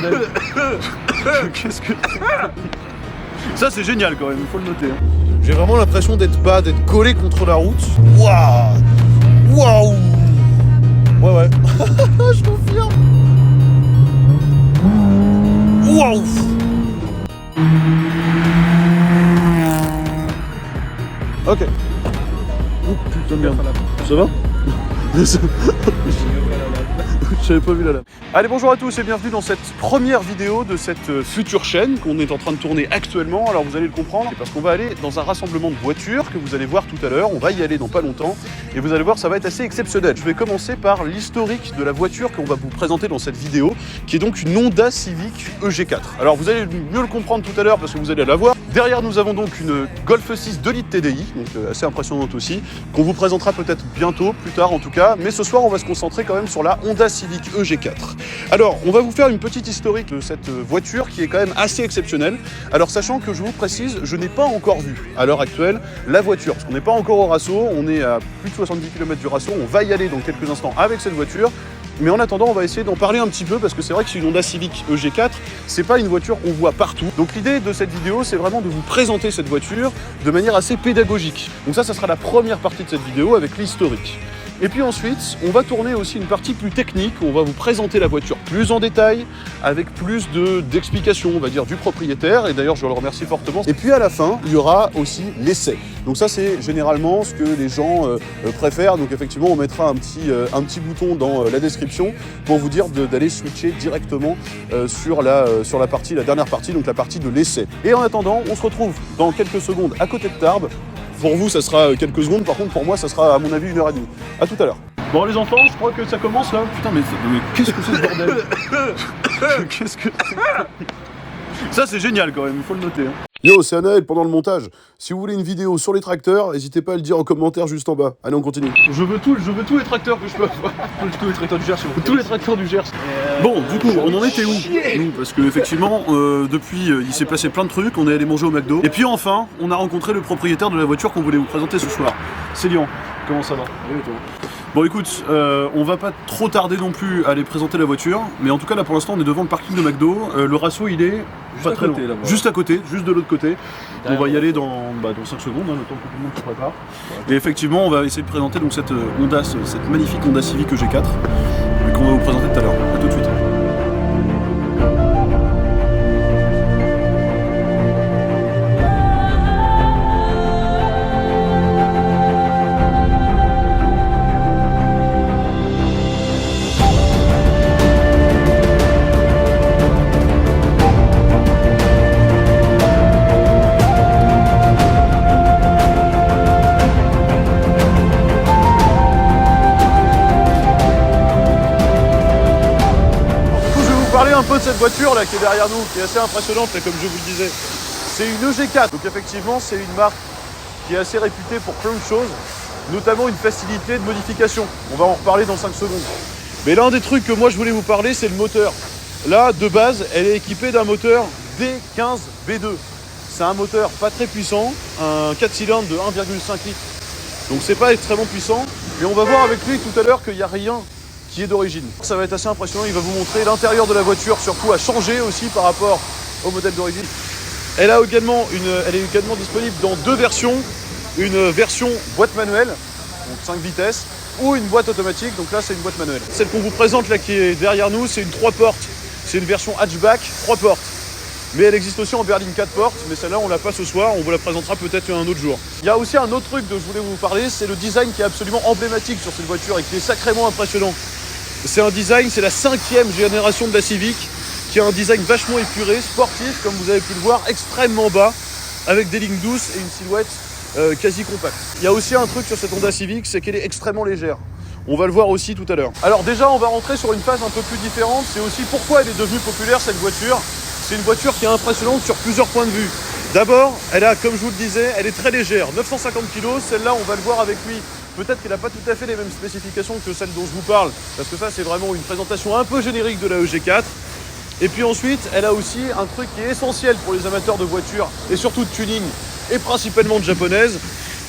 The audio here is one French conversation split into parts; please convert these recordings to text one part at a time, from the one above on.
bordel? Qu'est-ce que... Ça c'est génial quand même, il faut le noter. J'ai vraiment l'impression d'être bas, d'être collé contre la route. Waouh! Waouh! Ouais. Je confirme. Waouh! Ok. Oh putain de merde. Ça va? J'avais pas vu la lame. Allez, bonjour à tous et bienvenue dans cette première vidéo de cette future chaîne qu'on est en train de tourner actuellement. Alors vous allez le comprendre, c'est parce qu'on va aller dans un rassemblement de voitures que vous allez voir tout à l'heure. On va y aller dans pas longtemps et vous allez voir, ça va être assez exceptionnel. Je vais commencer par l'historique de la voiture qu'on va vous présenter dans cette vidéo, qui est donc une Honda Civic EG4. Alors vous allez mieux le comprendre tout à l'heure parce que vous allez la voir. Derrière nous avons donc une Golf 6 2 litres TDI, donc assez impressionnante aussi, qu'on vous présentera peut-être bientôt, plus tard en tout cas. Mais ce soir on va se concentrer quand même sur la Honda Civic EG4. Alors, on va vous faire une petite historique de cette voiture qui est quand même assez exceptionnelle. Alors, sachant que je vous précise, je n'ai pas encore vu à l'heure actuelle la voiture, parce qu'on n'est pas encore au Rasso, on est à plus de 70 km du Rasso, on va y aller dans quelques instants avec cette voiture. Mais en attendant, on va essayer d'en parler un petit peu parce que c'est vrai que c'est une Honda Civic EG4, c'est pas une voiture qu'on voit partout. Donc l'idée de cette vidéo, c'est vraiment de vous présenter cette voiture de manière assez pédagogique. Donc ça sera la première partie de cette vidéo avec l'historique. Et puis ensuite, on va tourner aussi une partie plus technique, où on va vous présenter la voiture plus en détail, avec plus d'explications, on va dire, du propriétaire, et d'ailleurs je le remercie fortement. Et puis à la fin, il y aura aussi l'essai. Donc ça c'est généralement ce que les gens préfèrent, donc effectivement on mettra un petit bouton dans la description pour vous dire d'aller switcher directement sur la dernière partie, donc la partie de l'essai. Et en attendant, on se retrouve dans quelques secondes à côté de Tarbes. Pour vous, ça sera quelques secondes, par contre pour moi, ça sera à mon avis 1h30. A tout à l'heure. Bon les enfants, je crois que ça commence là. Putain mais qu'est-ce que c'est ce bordel? Qu'est-ce que... Ça c'est génial quand même, il faut le noter. Yo, c'est Anaël pendant le montage. Si vous voulez une vidéo sur les tracteurs, n'hésitez pas à le dire en commentaire juste en bas. Allez, on continue. Je veux tous les tracteurs que je peux avoir. Tous les tracteurs du Gers. Tous les tracteurs du Gers. Bon, du coup, on en était où nous? Parce que effectivement, depuis, il s'est passé plein de trucs. On est allé manger au McDo. Et puis enfin, on a rencontré le propriétaire de la voiture qu'on voulait vous présenter ce soir. C'est Lyon. Comment ça va? Oui, toi. Bon écoute, on va pas trop tarder non plus à aller présenter la voiture, mais en tout cas là pour l'instant on est devant le parking de McDo, le Rasso il est juste pas très loin, juste à côté, juste de l'autre côté. On va y aller dans 5 secondes, le temps que tout le monde se prépare. Et effectivement on va essayer de présenter donc cette magnifique Honda Civic EG4 qu'on va vous présenter tout à l'heure. A tout de suite. Un peu de cette voiture là qui est derrière nous, qui est assez impressionnante là, comme je vous le disais. C'est une EG4, donc effectivement c'est une marque qui est assez réputée pour plein de choses, notamment une facilité de modification. On va en reparler dans 5 secondes. Mais l'un des trucs que moi je voulais vous parler, c'est le moteur. Là, de base, elle est équipée d'un moteur D15 B2. C'est un moteur pas très puissant, un 4 cylindres de 1,5 litres. Donc c'est pas extrêmement puissant, mais on va voir avec lui tout à l'heure qu'il n'y a rien qui est d'origine. Ça va être assez impressionnant, il va vous montrer l'intérieur de la voiture, surtout a changé aussi par rapport au modèle d'origine. Elle est également disponible dans 2 versions, une version boîte manuelle, donc 5 vitesses, ou une boîte automatique, donc là c'est une boîte manuelle. Celle qu'on vous présente là qui est derrière nous, c'est une 3 portes, c'est une version hatchback 3 portes. Mais elle existe aussi en berline 4 portes, mais celle-là on l'a pas ce soir, on vous la présentera peut-être un autre jour. Il y a aussi un autre truc dont je voulais vous parler, c'est le design qui est absolument emblématique sur cette voiture et qui est sacrément impressionnant. C'est un design, c'est la 5e génération de la Civic, qui a un design vachement épuré, sportif, comme vous avez pu le voir, extrêmement bas, avec des lignes douces et une silhouette quasi compacte. Il y a aussi un truc sur cette Honda Civic, c'est qu'elle est extrêmement légère. On va le voir aussi tout à l'heure. Alors déjà, on va rentrer sur une phase un peu plus différente, c'est aussi pourquoi elle est devenue populaire cette voiture. C'est une voiture qui est impressionnante sur plusieurs points de vue. D'abord, elle a, comme je vous le disais, elle est très légère, 950 kg, celle-là on va le voir avec lui. Peut-être qu'elle n'a pas tout à fait les mêmes spécifications que celle dont je vous parle, parce que ça c'est vraiment une présentation un peu générique de la EG4. Et puis ensuite, elle a aussi un truc qui est essentiel pour les amateurs de voitures, et surtout de tuning, et principalement de japonaises,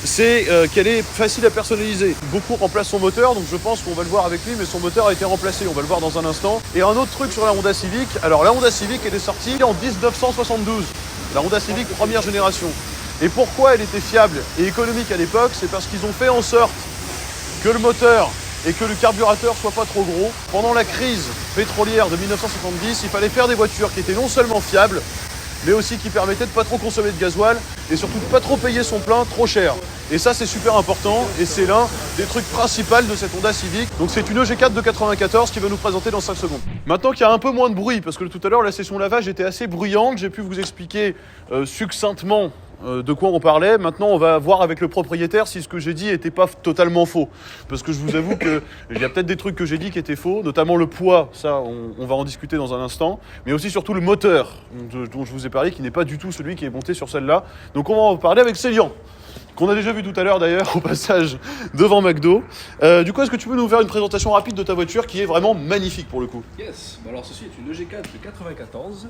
c'est qu'elle est facile à personnaliser. Beaucoup remplacent son moteur, donc je pense qu'on va le voir avec lui, mais son moteur a été remplacé, on va le voir dans un instant. Et un autre truc sur la Honda Civic, alors la Honda Civic elle est sortie en 1972, la Honda Civic première génération. Et pourquoi elle était fiable et économique à l'époque, c'est parce qu'ils ont fait en sorte que le moteur et que le carburateur soit pas trop gros. Pendant la crise pétrolière de 1970, il fallait faire des voitures qui étaient non seulement fiables, mais aussi qui permettaient de pas trop consommer de gasoil et surtout de pas trop payer son plein trop cher. Et ça c'est super important et c'est l'un des trucs principaux de cette Honda Civic. Donc c'est une EG4 de 94 qui va nous présenter dans 5 secondes. Maintenant qu'il y a un peu moins de bruit, parce que tout à l'heure la session lavage était assez bruyante, j'ai pu vous expliquer succinctement de quoi on parlait. Maintenant, on va voir avec le propriétaire si ce que j'ai dit était pas totalement faux. Parce que je vous avoue qu'il y a peut-être des trucs que j'ai dit qui étaient faux, notamment le poids, ça, on va en discuter dans un instant. Mais aussi surtout le moteur dont je vous ai parlé, qui n'est pas du tout celui qui est monté sur celle-là. Donc on va en parler avec Célian, qu'on a déjà vu tout à l'heure d'ailleurs, au passage devant McDo. Du coup, est-ce que tu peux nous faire une présentation rapide de ta voiture qui est vraiment magnifique pour le coup? Yes, alors ceci est une EG4 de 94.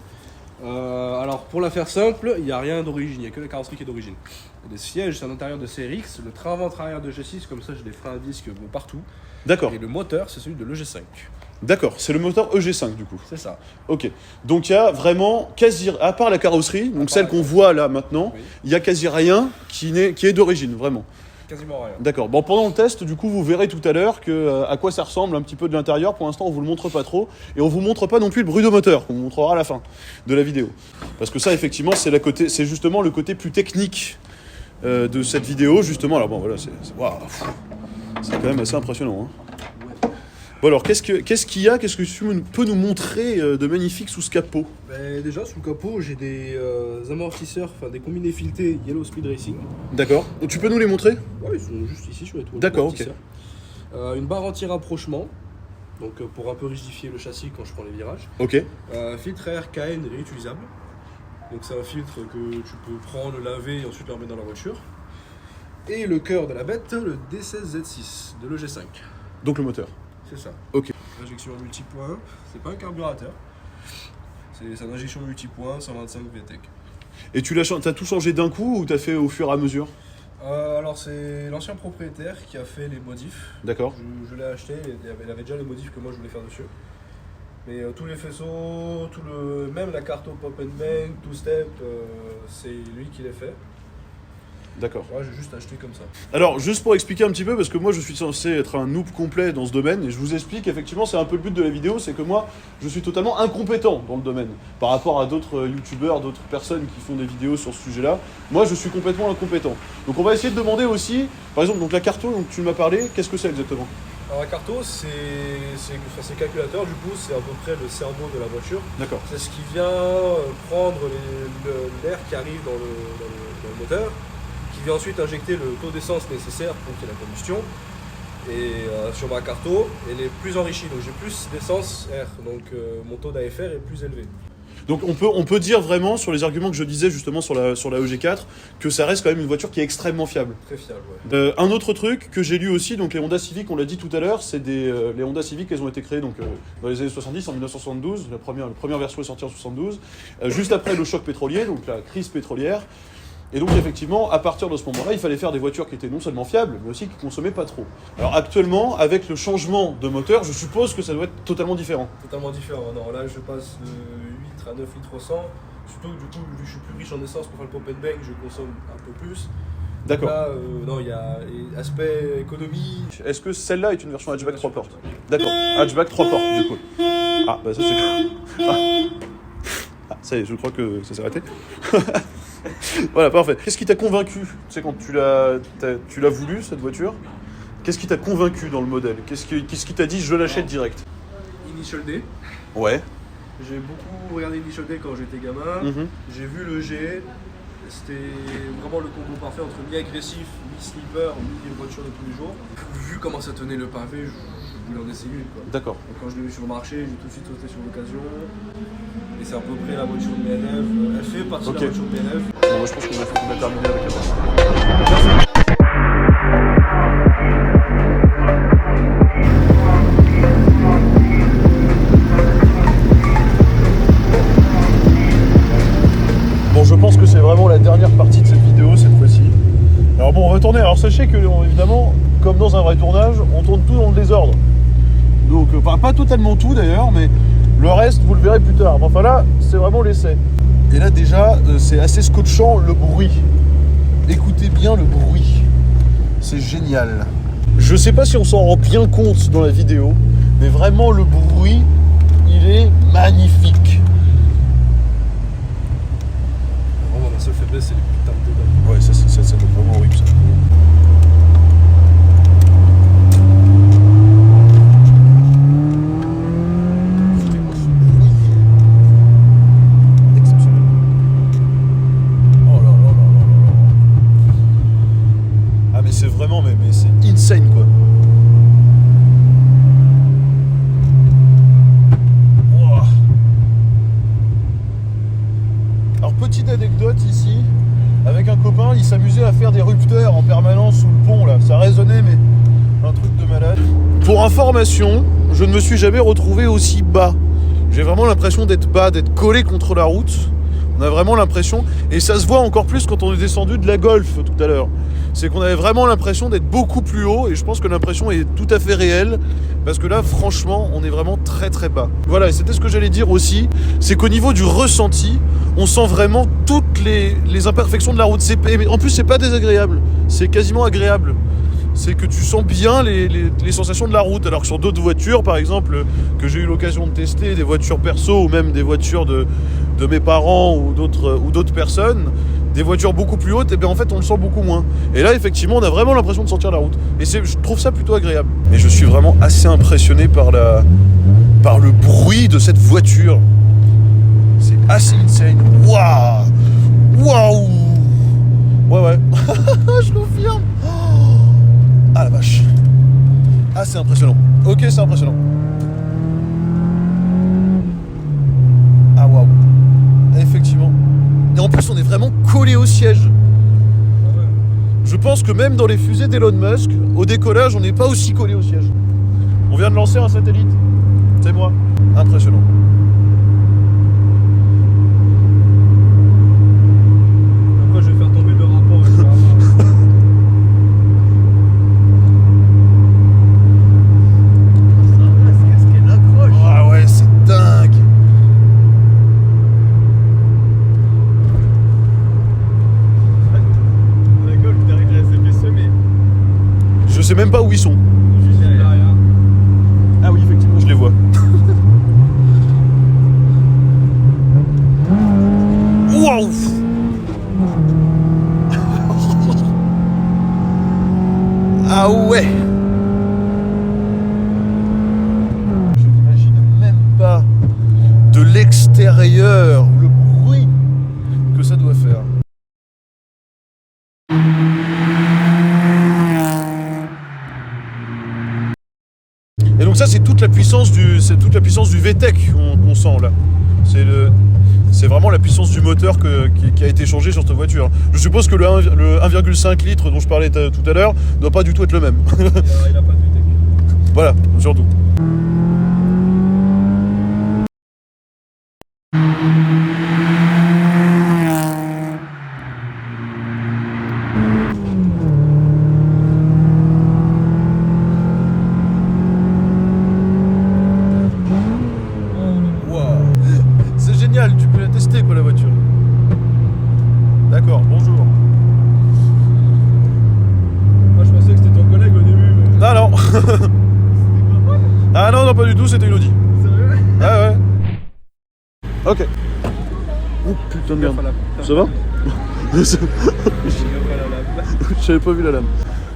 Alors pour la faire simple, il n'y a rien d'origine, il n'y a que la carrosserie qui est d'origine. Il y a des sièges à l'intérieur de CRX, le train ventre arrière de G6, comme ça j'ai des freins à disque partout. D'accord. Et le moteur c'est celui de l'EG5. D'accord, c'est le moteur EG5 du coup. C'est ça. Ok, donc il y a vraiment quasi, à part la carrosserie, donc celle qu'on voit là maintenant, oui. Il y a quasi rien qui est d'origine, vraiment. Quasiment rien. D'accord, bon pendant le test, du coup vous verrez tout à l'heure à quoi ça ressemble un petit peu de l'intérieur. Pour l'instant on vous le montre pas trop, et on vous montre pas non plus le bruit de moteur, qu'on vous montrera à la fin de la vidéo. Parce que ça effectivement c'est justement le côté plus technique de cette vidéo, justement. Alors bon voilà, c'est quand même assez impressionnant, hein. Bon alors, qu'est-ce que tu peux nous montrer de magnifique sous ce capot? Déjà, sous le capot, j'ai des amortisseurs, enfin des combinés filetés Yellow Speed Racing. D'accord. Tu peux nous les montrer? Ouais, ils sont juste ici sur les tours. D'accord, ok. Une barre anti-rapprochement, donc pour un peu rigidifier le châssis quand je prends les virages. Ok. Filtre à air KN réutilisable. Donc c'est un filtre que tu peux prendre, laver et ensuite le remettre dans la voiture. Et le cœur de la bête, le D16Z6 de l'EG5. Donc le moteur. C'est ça. Ok. Injection multipoint, c'est pas un carburateur. C'est une injection multipoint 125 VTEC. Et t'as tout changé d'un coup ou t'as fait au fur et à mesure? Alors c'est l'ancien propriétaire qui a fait les modifs. D'accord. Je l'ai acheté, il avait déjà les modifs que moi je voulais faire dessus. Mais tous les faisceaux, même la carte au pop and bang, two step, c'est lui qui les fait. D'accord. Ouais, j'ai juste acheté comme ça. Alors, juste pour expliquer un petit peu, parce que moi je suis censé être un noob complet dans ce domaine, et je vous explique, effectivement, c'est un peu le but de la vidéo, c'est que moi, je suis totalement incompétent dans le domaine, par rapport à d'autres youtubeurs, d'autres personnes qui font des vidéos sur ce sujet-là. Moi, je suis complètement incompétent. Donc on va essayer de demander aussi, par exemple, donc la carto dont tu m'as parlé, qu'est-ce que c'est exactement? Alors la carto, c'est calculateur, du coup, c'est à peu près le cerveau de la voiture. D'accord. C'est ce qui vient prendre l'air qui arrive dans le moteur, qui vient ensuite injecter le taux d'essence nécessaire pour qu'il y ait la combustion. Et sur ma carto, elle est plus enrichie, donc j'ai plus d'essence R, donc mon taux d'AFR est plus élevé. Donc on peut dire vraiment, sur les arguments que je disais justement sur la EG4, que ça reste quand même une voiture qui est extrêmement fiable. Très fiable, ouais. Un autre truc que j'ai lu aussi, donc les Honda Civic, on l'a dit tout à l'heure, c'est les Honda Civic, elles ont été créées donc, dans les années 70, en 1972, la première version est sortie en 72, juste après le choc pétrolier, donc la crise pétrolière. Et donc effectivement, à partir de ce moment-là, il fallait faire des voitures qui étaient non seulement fiables, mais aussi qui consommaient pas trop. Alors actuellement, avec le changement de moteur, je suppose que ça doit être totalement différent. Totalement différent, non, là je passe de 8 à 9 litres au 100, surtout du coup, vu que je suis plus riche en essence pour faire le pop and bang, je consomme un peu plus. D'accord. Là, non, il y a aspect économie. Est-ce que celle-là est une version hatchback 3 portes? D'accord, hatchback 3 portes du coup. Ah, bah ça c'est... Ah, ça y est, je crois que ça s'est arrêté. Voilà, parfait. Qu'est-ce qui t'a convaincu? Tu sais, quand tu l'as voulu, cette voiture, qu'est-ce qui t'a convaincu dans le modèle? Qu'est-ce qui t'a dit je l'achète direct? Initial D. Ouais. J'ai beaucoup regardé Initial D quand j'étais gamin. J'ai vu le G. C'était vraiment le combo parfait entre mi-agressif, mi-sleeper, mi-voiture de tous les jours. Vu comment ça tenait le pavé, je voulais en essayer une, quoi. D'accord. Donc quand je l'ai vu sur le marché, j'ai tout de suite sauté sur l'occasion. Et c'est à peu près la voiture de mes rêves. Elle fait partie de la voiture de mes rêves. Bon, moi je pense qu'on va terminer avec la Bon, je pense que c'est vraiment la dernière partie de cette vidéo cette fois-ci. Alors bon, on va tourner. Alors sachez que, évidemment, comme dans un vrai tournage, on tourne tout dans le désordre. Donc, pas totalement tout d'ailleurs, mais le reste, vous le verrez plus tard. Enfin là, c'est vraiment l'essai. Et là, déjà, c'est assez scotchant, le bruit. Écoutez bien le bruit. C'est génial. Je sais pas si on s'en rend bien compte dans la vidéo, mais vraiment, le bruit, il est magnifique. Vraiment, ma seule faiblesse, c'est les putains de débats. Ouais, ça doit être vraiment horrible, ça. C'est vraiment, mais c'est insane quoi. Wow. Alors petite anecdote ici, avec un copain, il s'amusait à faire des rupteurs en permanence sous le pont là. Ça résonnait mais un truc de malade. Pour information, je ne me suis jamais retrouvé aussi bas. J'ai vraiment l'impression d'être bas, d'être collé contre la route. On a vraiment l'impression, et ça se voit encore plus quand on est descendu de la Golf tout à l'heure, c'est qu'on avait vraiment l'impression d'être beaucoup plus haut, et je pense que l'impression est tout à fait réelle, parce que là, franchement, on est vraiment très très bas. Voilà, et c'était ce que j'allais dire aussi, c'est qu'au niveau du ressenti, on sent vraiment toutes les imperfections de la route. Mais en plus, c'est pas désagréable, c'est quasiment agréable. C'est que tu sens bien les sensations de la route, alors que sur d'autres voitures, par exemple, que j'ai eu l'occasion de tester, des voitures perso ou même des voitures de mes parents ou d'autres personnes, des voitures beaucoup plus hautes, et bien en fait on le sent beaucoup moins. Et là effectivement on a vraiment l'impression de sentir la route. Et je trouve ça plutôt agréable. Et je suis vraiment assez impressionné par le bruit de cette voiture. C'est assez insane. Waouh. Waouh. Ouais. Je confirme. Ah la vache. Ah c'est impressionnant. Ok, c'est impressionnant. Ah waouh. Effectivement. Et en plus on est vraiment collé au siège. Je pense que même dans les fusées d'Elon Musk, au décollage on n'est pas aussi collé au siège. On vient de lancer un satellite. C'est moi. Impressionnant. Après je vais faire tomber le rapport avec le rapport. Ah ouais, c'est dingue. La Golf derrière la CPC, mais Je sais même pas où ils sont. juste derrière. Ah oui, effectivement, je les vois. Waouh. Ah ouais. Je n'imagine même pas de l'extérieur le bruit que ça doit faire. Et donc ça c'est toute la puissance du VTEC qu'on sent là. C'est vraiment la puissance du moteur qui a été changée sur cette voiture. Je suppose que le 1,5 litres dont je parlais tout à l'heure ne doit pas du tout être le même. Il a pas de VTEC. Voilà, surtout. C'est génial, tu peux la tester quoi la voiture. D'accord, bonjour. Moi je pensais que c'était ton collègue au début, mais. Ah non. Ah non, pas du tout, c'était une Audi. Sérieux? Ah ouais. Ok. Oh putain de merde. Ça va? J'avais pas vu la lame.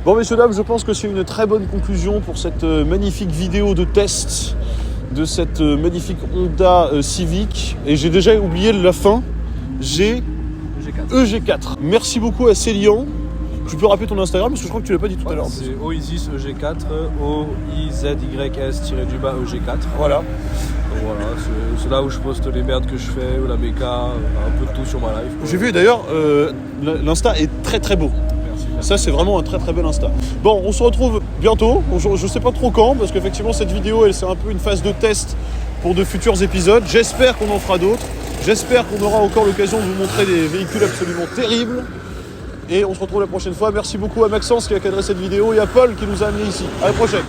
Bon messieurs dames, je pense que c'est une très bonne conclusion pour cette magnifique vidéo de test de cette magnifique Honda Civic. Et j'ai déjà oublié la fin. EG4. Merci beaucoup à Célian. Tu peux rappeler ton Instagram parce que je crois que tu l'as pas dit tout à l'heure. C'est Oisis EG4, OIZYS-EG4. Voilà. Donc voilà, c'est là où je poste les merdes que je fais, ou la méca, un peu de tout sur ma life. J'ai vu d'ailleurs, l'Insta est très très beau. Merci. Ça c'est vraiment un très très bel Insta. Bon, on se retrouve bientôt, je sais pas trop quand, parce qu'effectivement cette vidéo c'est un peu une phase de test pour de futurs épisodes. J'espère qu'on en fera d'autres. J'espère qu'on aura encore l'occasion de vous montrer des véhicules absolument terribles. Et on se retrouve la prochaine fois. Merci beaucoup à Maxence qui a cadré cette vidéo et à Paul qui nous a amenés ici. À la prochaine.